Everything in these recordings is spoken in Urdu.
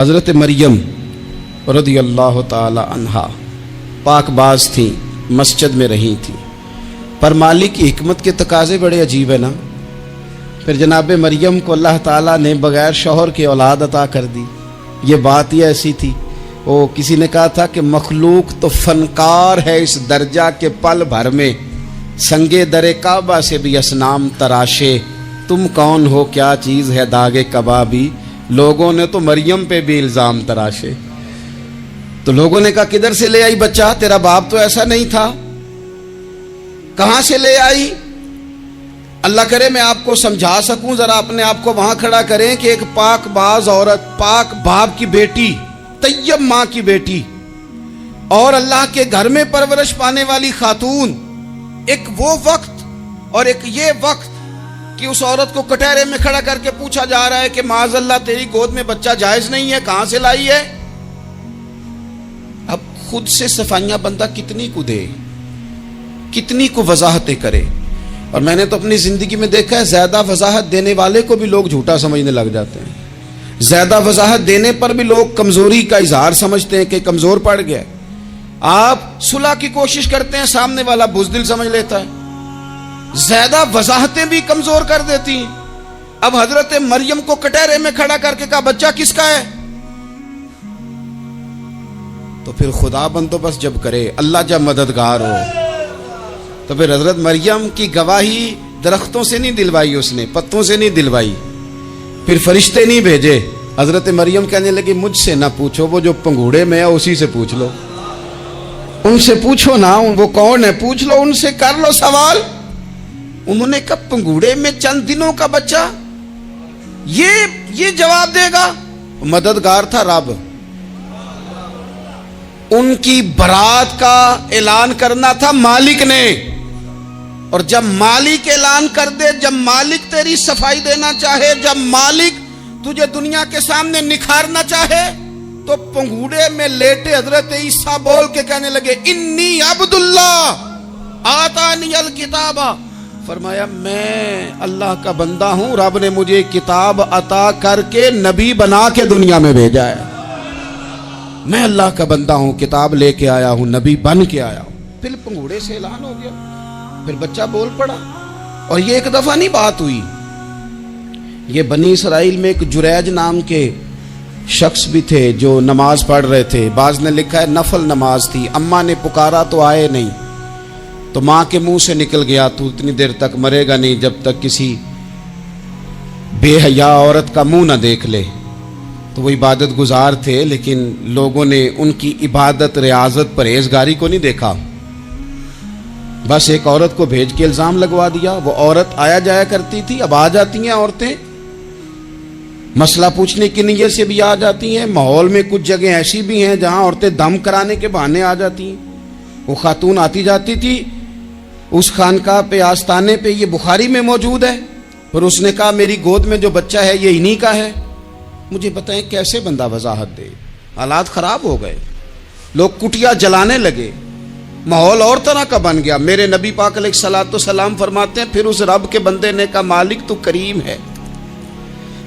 حضرت مریم رضی اللہ تعالی عنہا پاک باز تھیں، مسجد میں رہی تھیں، پر مالک کی حکمت کے تقاضے بڑے عجیب ہیں نا۔ پھر جناب مریم کو اللہ تعالیٰ نے بغیر شوہر کے اولاد عطا کر دی۔ یہ بات ہی ایسی تھی، وہ کسی نے کہا تھا کہ مخلوق تو فنکار ہے اس درجہ کے پل بھر میں سنگے در کعبہ سے بھی اصنام تراشے، تم کون ہو کیا چیز ہے داغ کبابی، لوگوں نے تو مریم پہ بھی الزام تراشے۔ تو لوگوں نے کہا کدھر سے لے آئی بچہ، تیرا باپ تو ایسا نہیں تھا، کہاں سے لے آئی؟ اللہ کرے میں آپ کو سمجھا سکوں، ذرا اپنے آپ کو وہاں کھڑا کریں کہ ایک پاک باز عورت، پاک باپ کی بیٹی، طیب ماں کی بیٹی اور اللہ کے گھر میں پرورش پانے والی خاتون، ایک وہ وقت اور ایک یہ وقت کہ اس عورت کو کٹہرے میں کھڑا کر کے پوچھا جا رہا ہے کہ معاذ اللہ تیری گود میں بچہ جائز نہیں ہے، کہاں سے لائی ہے؟ اب خود سے صفائیاں بندہ کتنی کو دے، کتنی کو وضاحتیں کرے۔ اور میں نے تو اپنی زندگی میں دیکھا ہے زیادہ وضاحت دینے والے کو بھی لوگ جھوٹا سمجھنے لگ جاتے ہیں، زیادہ وضاحت دینے پر بھی لوگ کمزوری کا اظہار سمجھتے ہیں کہ کمزور پڑ گیا۔ آپ صلح کی کوشش کرتے ہیں، سامنے والا بزدل سمجھ لیتا ہے، زیادہ وضاحتیں بھی کمزور کر دیتی ہیں۔ اب حضرت مریم کو کٹہرے میں کھڑا کر کے کہا بچہ کس کا ہے؟ تو پھر خدا بندوبست جب کرے، اللہ جب مددگار ہو، تو پھر حضرت مریم کی گواہی درختوں سے نہیں دلوائی، اس نے پتوں سے نہیں دلوائی، پھر فرشتے نہیں بھیجے۔ حضرت مریم کہنے لگی مجھ سے نہ پوچھو، وہ جو پنگوڑے میں ہے اسی سے پوچھ لو، ان سے پوچھو نا، وہ کون ہے پوچھ لو، ان سے کر لو سوال۔ انہوں نے کہا پنگوڑے میں چند دنوں کا بچہ یہ جواب دے گا؟ مددگار تھا رب، ان کی برات کا اعلان کرنا تھا مالک نے، اور جب مالک اعلان کر دے، جب مالک تیری صفائی دینا چاہے، جب مالک تجھے دنیا کے سامنے نکھارنا چاہے، تو پنگوڑے میں لیٹے حضرت عیسیٰ بول کے کہنے لگے انی عبداللہ آتانی الکتاب، فرمایا میں اللہ کا بندہ ہوں، رب نے مجھے کتاب عطا کر کے نبی بنا کے دنیا میں بھیجا ہے، میں اللہ کا بندہ ہوں، کتاب لے کے آیا ہوں، نبی بن کے آیا ہوں۔ پھر پنگوڑے سے اعلان ہو گیا، پھر بچہ بول پڑا۔ اور یہ ایک دفعہ نہیں بات ہوئی، یہ بنی اسرائیل میں ایک جریج نام کے شخص بھی تھے جو نماز پڑھ رہے تھے، بعض نے لکھا ہے نفل نماز تھی، اماں نے پکارا تو آئے نہیں، تو ماں کے منہ سے نکل گیا تو اتنی دیر تک مرے گا نہیں جب تک کسی بے حیا عورت کا منہ نہ دیکھ لے۔ تو وہ عبادت گزار تھے، لیکن لوگوں نے ان کی عبادت، ریاضت، پرہیزگاری کو نہیں دیکھا، بس ایک عورت کو بھیج کے الزام لگوا دیا۔ وہ عورت آیا جایا کرتی تھی، اب آ جاتی ہیں عورتیں، مسئلہ پوچھنے کی نیت سے بھی آ جاتی ہیں۔ ماحول میں کچھ جگہ ایسی بھی ہیں جہاں عورتیں دم کرانے کے بہانے آ جاتی ہیں۔ وہ خاتون آتی جاتی تھی اس خانقاہ پہ، آستانے پہ، یہ بخاری میں موجود ہے، پھر اس نے کہا میری گود میں جو بچہ ہے یہ انہی کا ہے۔ مجھے بتائیں کیسے بندہ وضاحت دے؟ حالات خراب ہو گئے، لوگ کٹیا جلانے لگے، ماحول اور طرح کا بن گیا۔ میرے نبی پاک علیہ الصلوۃ والسلام فرماتے ہیں پھر اس رب کے بندے نے کہا مالک تو کریم ہے،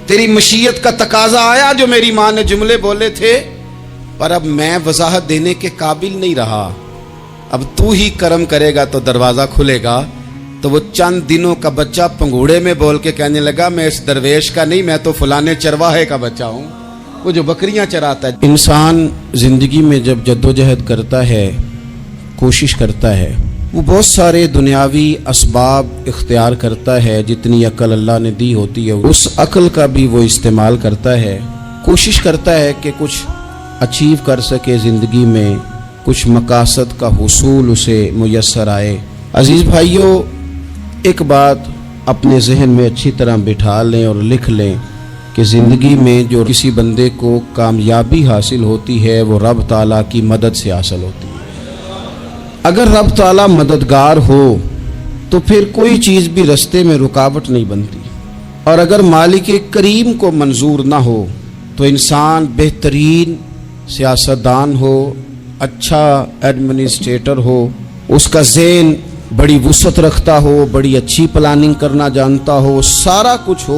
تیری مشیت کا تقاضا آیا جو میری ماں نے جملے بولے تھے، پر اب میں وضاحت دینے کے قابل نہیں رہا، اب تو ہی کرم کرے گا تو دروازہ کھلے گا۔ تو وہ چند دنوں کا بچہ پنگوڑے میں بول کے کہنے لگا میں اس درویش کا نہیں، میں تو فلانے چرواہے کا بچہ ہوں، وہ جو بکریاں چراتا ہے۔ انسان زندگی میں جب جدوجہد کرتا ہے، کوشش کرتا ہے، وہ بہت سارے دنیاوی اسباب اختیار کرتا ہے، جتنی عقل اللہ نے دی ہوتی ہے اس عقل کا بھی وہ استعمال کرتا ہے، کوشش کرتا ہے کہ کچھ اچیو کر سکے زندگی میں، کچھ مقاصد کا حصول اسے میسر آئے۔ عزیز بھائیوں، ایک بات اپنے ذہن میں اچھی طرح بٹھا لیں اور لکھ لیں کہ زندگی میں جو کسی بندے کو کامیابی حاصل ہوتی ہے وہ رب تعالیٰ کی مدد سے حاصل ہوتی ہے۔ اگر رب تعالیٰ مددگار ہو تو پھر کوئی چیز بھی رستے میں رکاوٹ نہیں بنتی، اور اگر مالک کریم کو منظور نہ ہو تو انسان بہترین سیاستدان ہو، اچھا ایڈمنسٹریٹر ہو، اس کا ذہن بڑی وسعت رکھتا ہو، بڑی اچھی پلاننگ کرنا جانتا ہو، سارا کچھ ہو،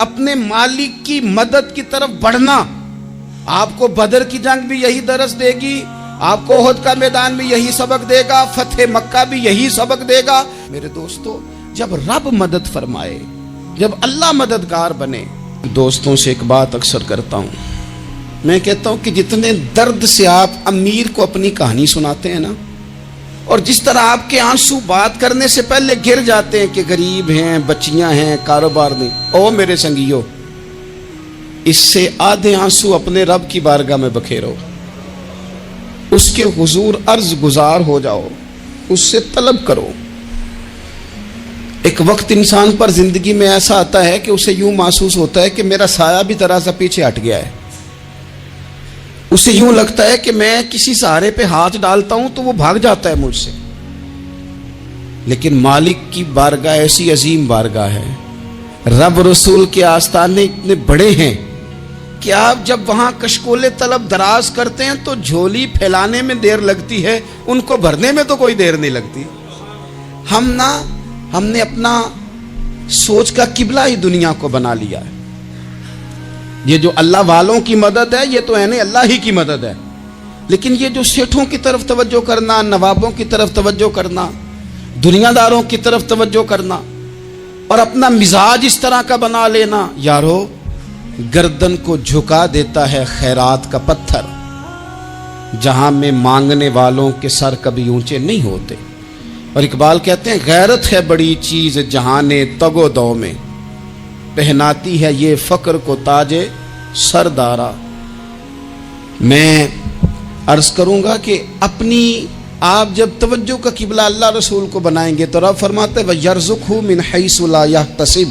اپنے مالک کی مدد کی طرف بڑھنا. آپ کو بدر کی جنگ بھی یہی درس دے گی, آپ کو احد کا میدان بھی یہی سبق دے گا, فتح مکہ بھی یہی سبق دے گا. میرے دوستو, جب رب مدد فرمائے, جب اللہ مددگار بنے. دوستوں سے ایک بات اکثر کرتا ہوں, میں کہتا ہوں کہ جتنے درد سے آپ امیر کو اپنی کہانی سناتے ہیں نا, اور جس طرح آپ کے آنسو بات کرنے سے پہلے گر جاتے ہیں کہ غریب ہیں, بچیاں ہیں, کاروبار نہیں, او میرے سنگیو, اس سے آدھے آنسو اپنے رب کی بارگاہ میں بکھیرو, اس کے حضور عرض گزار ہو جاؤ, اس سے طلب کرو. ایک وقت انسان پر زندگی میں ایسا آتا ہے کہ اسے یوں محسوس ہوتا ہے کہ میرا سایہ بھی ذرا سا پیچھے ہٹ گیا ہے. اسے یوں لگتا ہے کہ میں کسی سہارے پہ ہاتھ ڈالتا ہوں تو وہ بھاگ جاتا ہے مجھ سے. لیکن مالک کی بارگاہ ایسی عظیم بارگاہ ہے, رب رسول کے آستانے اتنے بڑے ہیں کہ آپ جب وہاں کشکول طلب دراز کرتے ہیں تو جھولی پھیلانے میں دیر لگتی ہے, ان کو بھرنے میں تو کوئی دیر نہیں لگتی. ہم نے اپنا سوچ کا قبلہ ہی دنیا کو بنا لیا ہے. یہ جو اللہ والوں کی مدد ہے یہ تو اللہ ہی کی مدد ہے, لیکن یہ جو سیٹھوں کی طرف توجہ کرنا, نوابوں کی طرف توجہ کرنا, دنیا داروں کی طرف توجہ کرنا, اور اپنا مزاج اس طرح کا بنا لینا, یارو گردن کو جھکا دیتا ہے خیرات کا پتھر, جہاں میں مانگنے والوں کے سر کبھی اونچے نہیں ہوتے. اور اقبال کہتے ہیں غیرت ہے بڑی چیز جہانے تگ و دو میں, پہناتی ہے یہ فقر کو تاج سردارا. میں عرض کروں گا کہ اپنی آپ جب توجہ کا قبلہ اللہ رسول کو بنائیں گے تو رب فرماتے وَيَرْزُقْهُ مِنْ حَيْثُ لَا يَحْتَسِبُ,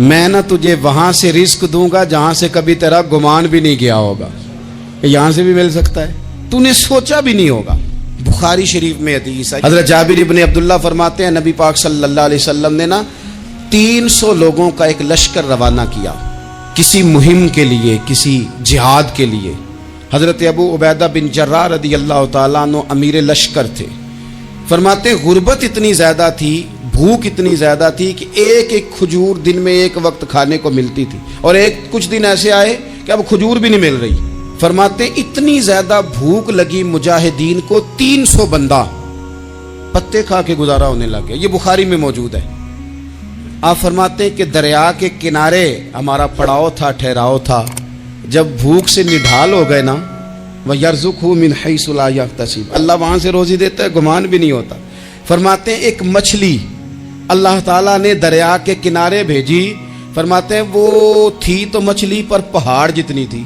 میں نہ تجھے وہاں سے رزق دوں گا جہاں سے کبھی تیرا گمان بھی نہیں گیا ہوگا. یہاں سے بھی مل سکتا ہے, تو نے سوچا بھی نہیں ہوگا. بخاری شریف میں حدیث ہے, حضرت جابر ابن عبداللہ فرماتے ہیں نبی پاک صلی اللہ علیہ وسلم نے 300 لوگوں کا ایک لشکر روانہ کیا کسی مہم کے لیے, کسی جہاد کے لیے. حضرت ابو عبیدہ بن جراح رضی اللہ تعالیٰ عنہ امیر لشکر تھے. فرماتے غربت اتنی زیادہ تھی, بھوک اتنی زیادہ تھی کہ ایک ایک کھجور دن میں ایک وقت کھانے کو ملتی تھی, اور کچھ دن ایسے آئے کہ اب کھجور بھی نہیں مل رہی. فرماتے اتنی زیادہ بھوک لگی مجاہدین کو 300 بندہ پتے کھا کے گزارا ہونے لگ گیا. یہ بخاری میں موجود ہے. آپ فرماتے ہیں کہ دریا کے کنارے ہمارا پڑاؤ تھا, ٹھہراؤ تھا. جب بھوک سے نڈھال ہو گئے نا, وَيَرْزُقْهُ مِنْ حَيْثُ لَا يَحْتَسِبُ, اللہ وہاں سے روزی دیتا ہے, گمان بھی نہیں ہوتا. فرماتے ہیں ایک مچھلی اللہ تعالیٰ نے دریا کے کنارے بھیجی. فرماتے ہیں وہ تھی تو مچھلی پر پہاڑ جتنی تھی.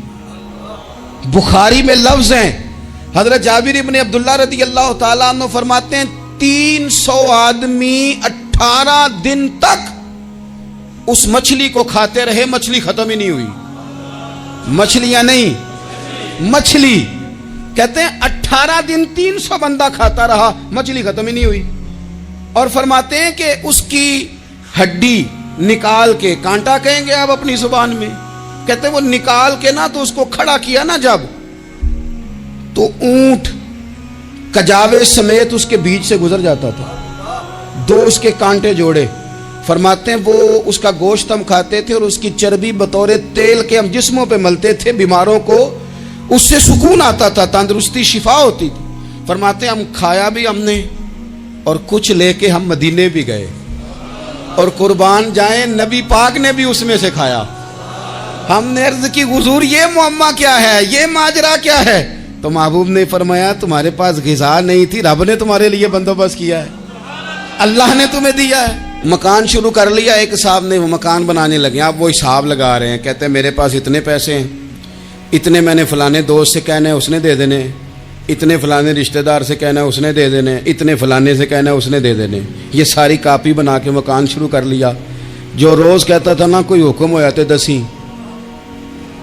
بخاری میں لفظ ہیں, حضرت جابر ابن عبداللہ رضی اللہ تعالیٰ عنہ فرماتے ہیں 300 آدمی 18 دن تک اس مچھلی کو کھاتے رہے, مچھلی ختم ہی نہیں ہوئی. مچھلیاں نہیں, مچھلی. کہتے ہیں 18 دن 300 بندہ کھاتا رہا, مچھلی ختم ہی نہیں ہوئی. اور فرماتے ہیں کہ اس کی ہڈی نکال کے, کانٹا کہیں گے آپ اپنی زبان میں, کہتے ہیں وہ نکال کے نا تو اس کو کھڑا کیا نا جب, تو اونٹ کجاوے سمیت اس کے بیچ سے گزر جاتا تھا. 2 اس کے کانٹے جوڑے. فرماتے ہیں وہ اس کا گوشت ہم کھاتے تھے اور اس کی چربی بطور تیل کے ہم جسموں پہ ملتے تھے, بیماروں کو اس سے سکون آتا تھا, تندرستی شفا ہوتی تھی. فرماتے ہیں ہم کھایا بھی ہم نے, اور کچھ لے کے ہم مدینے بھی گئے, اور قربان جائیں نبی پاک نے بھی اس میں سے کھایا. ہم نے عرض کی حضور یہ معمہ کیا ہے, یہ ماجرا کیا ہے؟ تو محبوب نے فرمایا تمہارے پاس غذا نہیں تھی, رب نے تمہارے لیے بندوبست کیا ہے, اللہ نے تمہیں دیا ہے. مکان شروع کر لیا, ایک صاحب نے وہ مکان بنانے لگے. آپ وہ حساب لگا رہے ہیں, کہتے ہیں میرے پاس اتنے پیسے ہیں, اتنے میں نے فلانے دوست سے کہنا ہے اس نے دے دینے, اتنے فلانے رشتہ دار سے کہنا ہے اس نے دے دینے, اتنے فلانے سے کہنا ہے اس نے دے دینے. یہ ساری کاپی بنا کے مکان شروع کر لیا. جو روز کہتا تھا نا کوئی حکم ہو جاتے 10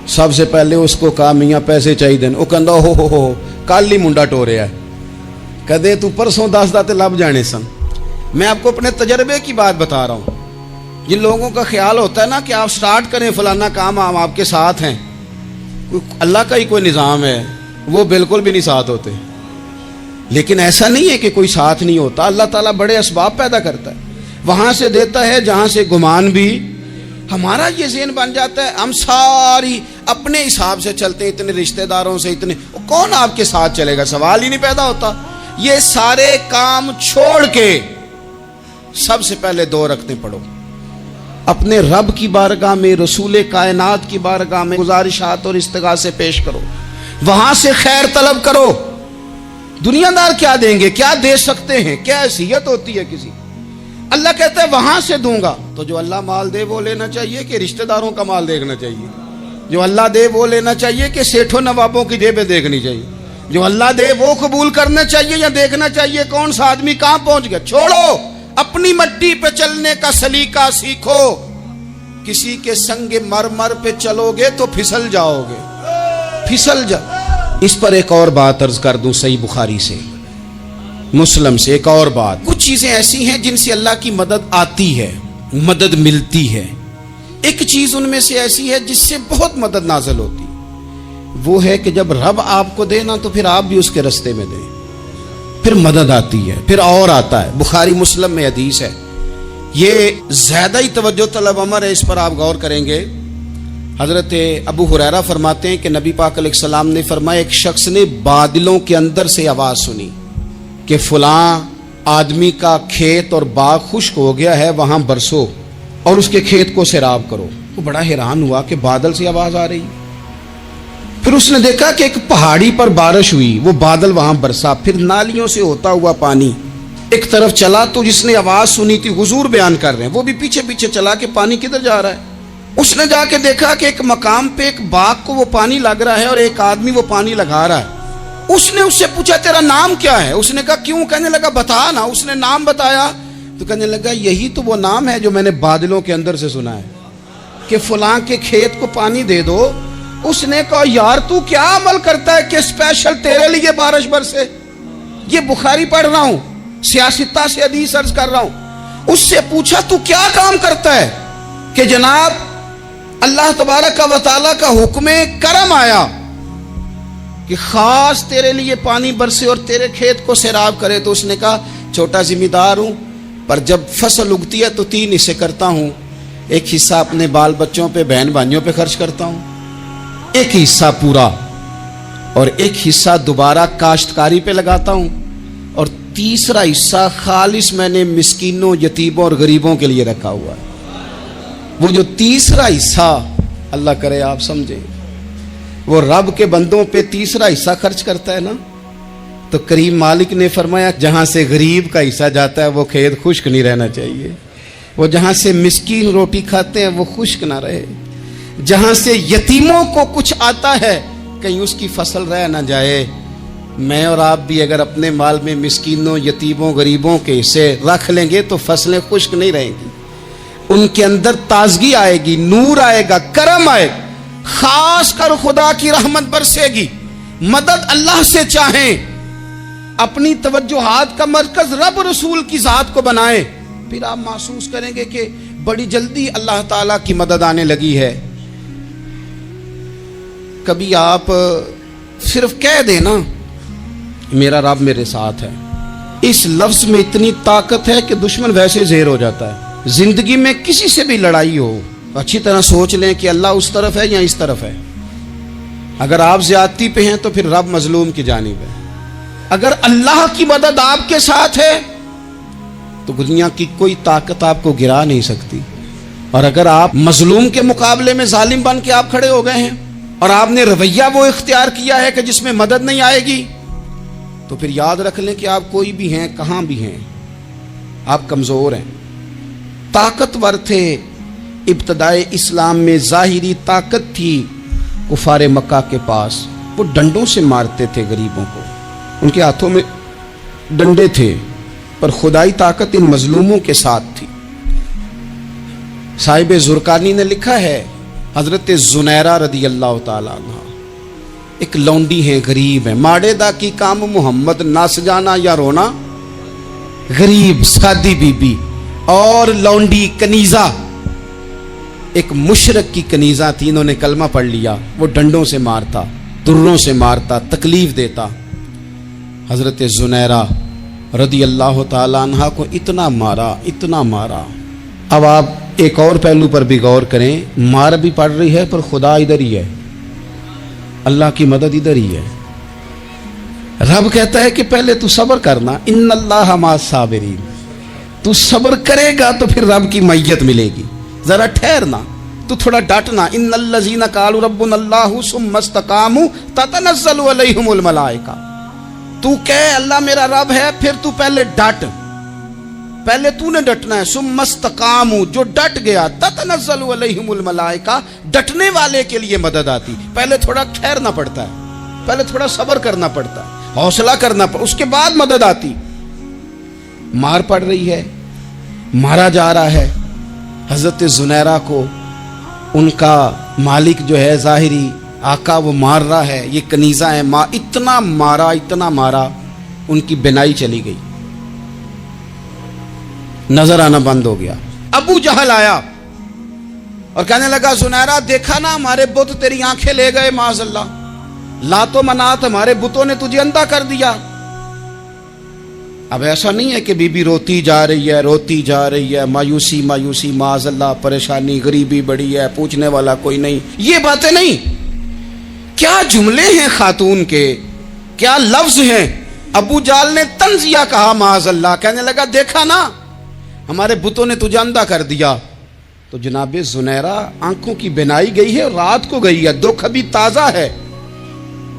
سب سے پہلے اس کو کہا میاں پیسے چاہیے. وہ کہندا ہو کل ہی منڈا ٹوریا ہے, کدے تو پرسوں 10 داتے لب جانے سن. میں آپ کو اپنے تجربے کی بات بتا رہا ہوں. جن لوگوں کا خیال ہوتا ہے نا کہ آپ سٹارٹ کریں فلانا کام, ہم آپ کے ساتھ ہیں, اللہ کا ہی کوئی نظام ہے, وہ بالکل بھی نہیں ساتھ ہوتے. لیکن ایسا نہیں ہے کہ کوئی ساتھ نہیں ہوتا. اللہ تعالیٰ بڑے اسباب پیدا کرتا ہے, وہاں سے دیتا ہے جہاں سے گمان بھی ہمارا یہ ذہن بن جاتا ہے، ہم ساری اپنے حساب سے چلتے ہیں، اتنے رشتہ داروں سے، اتنے کون آپ کے ساتھ چلے گا، سوال ہی نہیں پیدا ہوتا۔ یہ سارے کام چھوڑ کے سب سے پہلے 2 رکعتیں پڑھو، اپنے رب کی بارگاہ میں، رسول کائنات کی بارگاہ میں گزارشات اور استغاثے پیش کرو، وہاں سے خیر طلب کرو۔ دنیا دار کیا دیں گے، کیا دے سکتے ہیں، کیا حیثیت ہوتی ہے کسی، اللہ کہتا ہے وہاں سے دوں گا۔ تو جو اللہ مال دے وہ لینا چاہیے کہ رشتہ داروں کا مال دیکھنا چاہیے؟ جو اللہ دے وہ لینا چاہیے کہ سیٹھوں نوابوں کی جیبیں دیکھنی چاہیے؟ جو اللہ دے وہ قبول کرنا چاہیے یا دیکھنا چاہیے کون سا آدمی کہاں پہنچ گیا؟ چھوڑو، اپنی مٹی پہ چلنے کا سلیقہ سیکھو۔ کسی کے سنگ مرمر پہ چلو گے تو پھسل جاؤ گے، پھسل جاؤ۔ اس پر ایک اور بات عرض کر دوں، صحیح بخاری سے، مسلم سے ایک اور بات۔ کچھ چیزیں ایسی ہیں جن سے اللہ کی مدد آتی ہے، مدد ملتی ہے۔ ایک چیز ان میں سے ایسی ہے جس سے بہت مدد نازل ہوتی ہے، وہ ہے کہ جب رب آپ کو دے نا تو پھر آپ بھی اس کے رستے میں دیں، پھر مدد آتی ہے، پھر اور آتا ہے۔ بخاری مسلم میں حدیث ہے، یہ زیادہ ہی توجہ طلب امر ہے، اس پر آپ غور کریں گے۔ حضرت ابو ہریرہ فرماتے ہیں کہ نبی پاک علیہ السلام نے فرمایا، ایک شخص نے بادلوں کے اندر سے آواز سنی کہ فلاں آدمی کا کھیت اور باغ خشک ہو گیا ہے، وہاں برسو اور اس کے کھیت کو سیراب کرو۔ وہ بڑا حیران ہوا کہ بادل سے آواز آ رہی۔ پھر اس نے دیکھا کہ ایک پہاڑی پر بارش ہوئی، وہ بادل وہاں برسا، پھر نالیوں سے ہوتا ہوا پانی ایک طرف چلا۔ تو جس نے آواز سنی تھی، حضور بیان کر رہے ہیں، وہ بھی پیچھے پیچھے چلا کہ پانی کدھر جا رہا ہے۔ اس نے جا کے دیکھا کہ ایک مقام پہ ایک باغ کو وہ پانی لگ رہا ہے اور ایک آدمی وہ پانی لگا رہا ہے۔ اس نے اس سے پوچھا تیرا نام کیا ہے؟ اس نے کہا کیوں؟ کہنے لگا بتا نا۔ اس نے نام بتایا تو کہنے لگا یہی تو وہ نام ہے جو میں نے بادلوں کے اندر سے سنا ہے کہ فلاں کے کھیت کو پانی دے دو۔ اس نے کہا یار تو کیا عمل کرتا ہے کہ اسپیشل تیرے لیے بارش برسے؟ یہ بخاری پڑھ رہا ہوں، سیاستہ سے حدیث عرض کر رہا ہوں۔ اس سے پوچھا تو کیا کام کرتا ہے کہ جناب اللہ تبارک و تعالیٰ کا حکم کرم آیا کہ خاص تیرے لیے پانی برسے اور تیرے کھیت کو سیراب کرے؟ تو اس نے کہا چھوٹا ذمہ دار ہوں، پر جب فصل اگتی ہے تو 3 حصے کرتا ہوں، ایک حصہ اپنے بال بچوں پہ، بہن بھائیوں پہ خرچ کرتا ہوں، ایک حصہ پورا، اور ایک حصہ دوبارہ کاشتکاری پہ لگاتا ہوں، اور تیسرا حصہ خالص میں نے مسکینوں، یتیموں اور غریبوں کے لیے رکھا ہوا ہے۔ وہ جو تیسرا حصہ، اللہ کرے آپ سمجھیں، وہ رب کے بندوں پہ تیسرا حصہ خرچ کرتا ہے نا، تو کریم مالک نے فرمایا جہاں سے غریب کا حصہ جاتا ہے وہ کھیت خشک نہیں رہنا چاہیے، وہ جہاں سے مسکین روٹی کھاتے ہیں وہ خشک نہ رہے، جہاں سے یتیموں کو کچھ آتا ہے کہیں اس کی فصل رہ نہ جائے۔ میں اور آپ بھی اگر اپنے مال میں مسکینوں، یتیموں، غریبوں کے حصے رکھ لیں گے تو فصلیں خشک نہیں رہیں گی، ان کے اندر تازگی آئے گی، نور آئے گا، کرم آئے گا، خاص کر خدا کی رحمت برسے گی۔ مدد اللہ سے چاہیں، اپنی توجہات کا مرکز رب رسول کی ذات کو بنائیں، پھر آپ محسوس کریں گے کہ بڑی جلدی اللہ تعالیٰ کی مدد آنے لگی ہے۔ کبھی آپ صرف کہہ دیں نا میرا رب میرے ساتھ ہے، اس لفظ میں اتنی طاقت ہے کہ دشمن ویسے زہر ہو جاتا ہے۔ زندگی میں کسی سے بھی لڑائی ہو، اچھی طرح سوچ لیں کہ اللہ اس طرف ہے یا اس طرف ہے۔ اگر آپ زیادتی پہ ہیں تو پھر رب مظلوم کی جانب ہے۔ اگر اللہ کی مدد آپ کے ساتھ ہے تو دنیا کی کوئی طاقت آپ کو گرا نہیں سکتی، اور اگر آپ مظلوم کے مقابلے میں ظالم بن کے آپ کھڑے ہو گئے ہیں اور آپ نے رویہ وہ اختیار کیا ہے کہ جس میں مدد نہیں آئے گی، تو پھر یاد رکھ لیں کہ آپ کوئی بھی ہیں، کہاں بھی ہیں، آپ کمزور ہیں۔ طاقتور تھے ابتدائے اسلام میں، ظاہری طاقت تھی کفار مکہ کے پاس، وہ ڈنڈوں سے مارتے تھے غریبوں کو، ان کے ہاتھوں میں ڈنڈے تھے، پر خدائی طاقت ان مظلوموں کے ساتھ تھی۔ صاحب زرقانی نے لکھا ہے، حضرت زنیرہ رضی اللہ تعالیٰ عنہ ایک لونڈی ہیں، غریب ہیں، ماڑے دا کی کام محمد نس جانا یا رونا، غریب سادی بی بی اور لونڈی کنیزہ، ایک مشرک کی کنیزہ تھی، انہوں نے کلمہ پڑھ لیا، وہ ڈنڈوں سے مارتا، دروں سے مارتا، تکلیف دیتا۔ حضرت زنیرہ رضی اللہ تعالیٰ عنہ کو اتنا مارا، اتنا مارا۔ اب آپ ایک اور پہلو پر بھی غور کریں، مار بھی پڑ رہی ہے پر خدا ادھر ہی ہے، اللہ کی مدد ادھر ہی ہے۔ رب کہتا ہے کہ پہلے تو صبر کرنا، ان اللہ مع الصابرین، تو صبر کرے گا تو پھر رب کی معیت ملے گی، ذرا ٹھہرنا، تو تھوڑا ڈٹنا۔ ان الذین قالوا ربنا اللہ ثم استقاموا تتنزل علیہم الملائکہ، تو کہے اللہ میرا رب ہے، پھر تو پہلے ڈٹ، پہلے تو نے ڈٹنا ہے۔ ثم استقاموا، جو ڈٹ گیا، تتنزل علیہم الملائکہ، ڈٹنے والے کے لیے مدد آتی، پہلے تھوڑا ٹھہرنا پڑتا ہے، پہلے تھوڑا صبر کرنا پڑتا ہے، حوصلہ کرنا پڑتا، اس کے بعد مدد آتی۔ مار پڑ رہی ہے، مارا جا رہا ہے، حضرت زنیرہ کو ان کا مالک جو ہے ظاہری آقا وہ مار رہا ہے، یہ کنیزہ ہے، اتنا مارا ان کی بینائی چلی گئی، نظر آنا بند ہو گیا۔ ابو جہل آیا اور کہنے لگا زنیرہ دیکھا نا ہمارے بت تیری آنکھیں لے گئے، معاذ اللہ، لات و منات ہمارے بتوں نے تجھے اندھا کر دیا۔ اب ایسا نہیں ہے کہ بی بی روتی جا رہی ہے، مایوسی معاذ اللہ، پریشانی، غریبی بڑی ہے، پوچھنے والا کوئی نہیں، یہ باتیں نہیں۔ کیا جملے ہیں خاتون کے، کیا لفظ ہیں۔ ابو جہل نے طنزیہ کہا معاذ اللہ، کہنے لگا دیکھا نا ہمارے بتوں نے تجھے اندھا کر دیا۔ تو جناب زنیرہ آنکھوں کی بینائی گئی ہے، رات کو گئی ہے، دکھ ابھی تازہ ہے،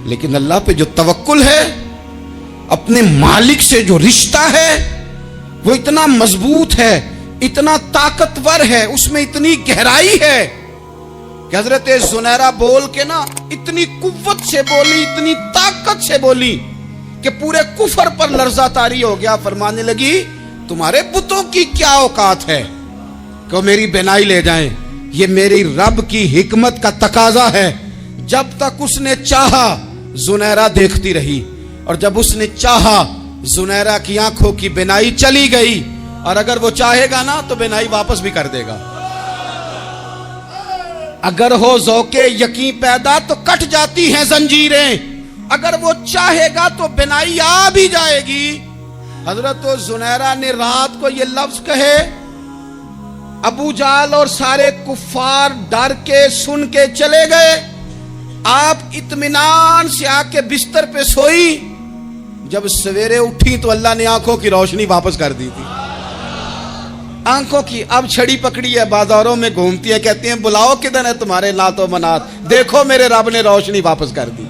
لیکن اللہ پہ جو توکل ہے، اپنے مالک سے جو رشتہ ہے وہ اتنا مضبوط ہے، اتنا طاقتور ہے، اس میں اتنی گہرائی ہے کہ حضرت زنیرہ بول کے نا اتنی قوت سے بولی، اتنی طاقت سے بولی کہ پورے کفر پر لرزہ طاری ہو گیا۔ فرمانے لگی تمہارے بتوں کی کیا اوقات ہے کہ وہ میری بینائی لے جائیں، یہ میری رب کی حکمت کا تقاضا ہے۔ جب تک اس نے چاہا زنیرہ دیکھتی رہی، اور جب اس نے چاہا زنیرہ کی آنکھوں کی بینائی چلی گئی، اور اگر وہ چاہے گا نا تو بینائی واپس بھی کر دے گا۔ اگر ہو ذوق یقین پیدا تو کٹ جاتی ہیں زنجیریں، اگر وہ چاہے گا تو بینائی آ بھی جائے گی۔ حضرت زنیرہ نے رات کو یہ لفظ کہے، ابو جہل اور سارے کفار ڈر کے سن کے چلے گئے، آپ اطمینان سے آ کے بستر پہ سوئی۔ جب سویرے اٹھی تو اللہ نے آنکھوں کی روشنی واپس کر دی تھی، آنکھوں کی۔ اب چھڑی پکڑی ہے، بازاروں میں گھومتی ہے، کہتی ہیں بلاؤ کدھر ہے تمہارے لات و منات، دیکھو میرے رب نے روشنی واپس کر دی۔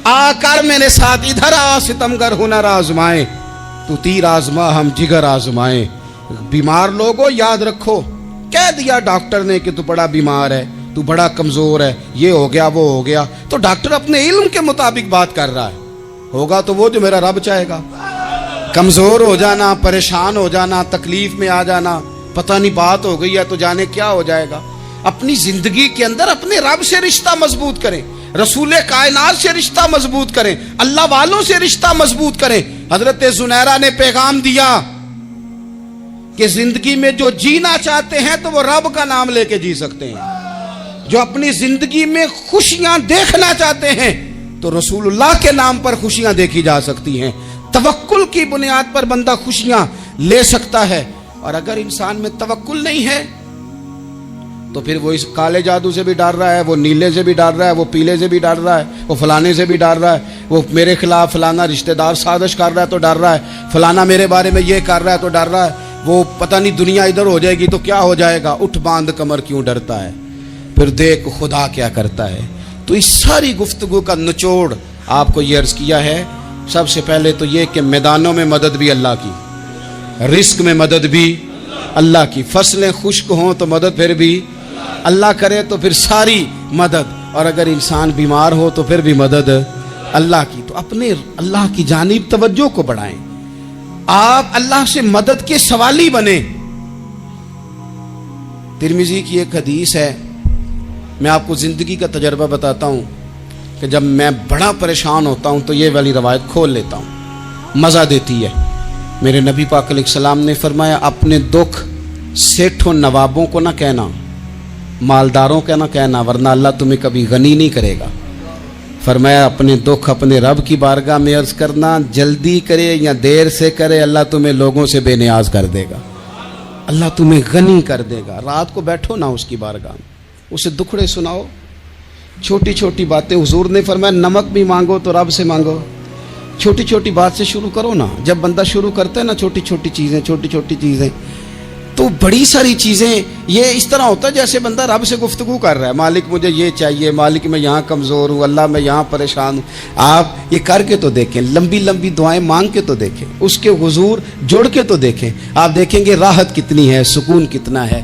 آ کر میرے ساتھ ادھر آ، ستمگر ہنر آزمائیں، تو تیر آزما ہم جگر آزمائیں۔ بیمار لوگوں یاد رکھو، کہہ دیا ڈاکٹر نے کہ تو بڑا بیمار ہے، تو بڑا کمزور ہے، یہ ہو گیا وہ ہو گیا، تو ڈاکٹر اپنے علم کے مطابق بات کر رہا ہے، ہوگا تو وہ جو میرا رب چاہے گا۔ کمزور ہو جانا، پریشان ہو جانا، تکلیف میں آ جانا، پتہ نہیں بات ہو گئی ہے تو جانے کیا ہو جائے گا۔ اپنی زندگی کے اندر اپنے رب سے رشتہ مضبوط کریں، رسول کائنات سے رشتہ مضبوط کریں، اللہ والوں سے رشتہ مضبوط کریں۔ حضرت زنیرہ نے پیغام دیا کہ زندگی میں جو جینا چاہتے ہیں تو وہ رب کا نام لے کے جی سکتے ہیں، جو اپنی زندگی میں خوشیاں دیکھنا چاہتے ہیں تو رسول اللہ کے نام پر خوشیاں دیکھی جا سکتی ہیں۔ توکل کی بنیاد پر بندہ خوشیاں لے سکتا ہے، اور اگر انسان میں توکل نہیں ہے تو پھر وہ اس کالے جادو سے بھی ڈر رہا ہے، وہ نیلے سے بھی ڈر رہا ہے، وہ پیلے سے بھی ڈر رہا ہے، وہ فلانے سے بھی ڈر رہا ہے، وہ میرے خلاف فلانا رشتہ دار سازش کر رہا ہے تو ڈر رہا ہے، فلانا میرے بارے میں یہ کر رہا ہے تو ڈر رہا ہے، وہ پتہ نہیں دنیا ادھر ہو جائے گی تو کیا ہو جائے گا، اٹھ باندھ کمر کیوں ڈرتا ہے، پھر دیکھ خدا کیا کرتا ہے۔ تو اس ساری گفتگو کا نچوڑ آپ کو یہ عرض کیا ہے، سب سے پہلے تو یہ کہ میدانوں میں مدد بھی اللہ کی، رزق میں مدد بھی اللہ کی، فصلیں خشک ہوں تو مدد پھر بھی اللہ کرے، تو پھر ساری مدد، اور اگر انسان بیمار ہو تو پھر بھی مدد اللہ کی۔ تو اپنے اللہ کی جانب توجہ کو بڑھائیں، آپ اللہ سے مدد کے سوالی بنیں۔ ترمذی کی ایک حدیث ہے، میں آپ کو زندگی کا تجربہ بتاتا ہوں کہ جب میں بڑا پریشان ہوتا ہوں تو یہ والی روایت کھول لیتا ہوں، مزہ دیتی ہے۔ میرے نبی پاک علیہ السلام نے فرمایا اپنے دکھ سیٹھوں نوابوں کو نہ کہنا، مالداروں کا نہ کہنا، ورنہ اللہ تمہیں کبھی غنی نہیں کرے گا۔ فرمایا اپنے دکھ اپنے رب کی بارگاہ میں عرض کرنا، جلدی کرے یا دیر سے کرے اللہ تمہیں لوگوں سے بے نیاز کر دے گا۔ اللہ تمہیں غنی کر دے گا. رات کو بیٹھو نا اس کی بارگاہ میں, اسے دکھڑے سناؤ, چھوٹی چھوٹی باتیں. حضور نے فرمایا نمک بھی مانگو تو رب سے مانگو. چھوٹی چھوٹی بات سے شروع کرو نا. جب بندہ شروع کرتا ہے نا چھوٹی چھوٹی چیزیں تو بڑی ساری چیزیں یہ اس طرح ہوتا ہے جیسے بندہ رب سے گفتگو کر رہا ہے. مالک مجھے یہ چاہیے, مالک میں یہاں کمزور ہوں, اللہ میں یہاں پریشان ہوں. آپ یہ کر کے تو دیکھیں, لمبی لمبی دعائیں مانگ کے تو دیکھیں, اس کے حضور جڑ کے تو دیکھیں. آپ دیکھیں گے راحت کتنی ہے, سکون کتنا ہے.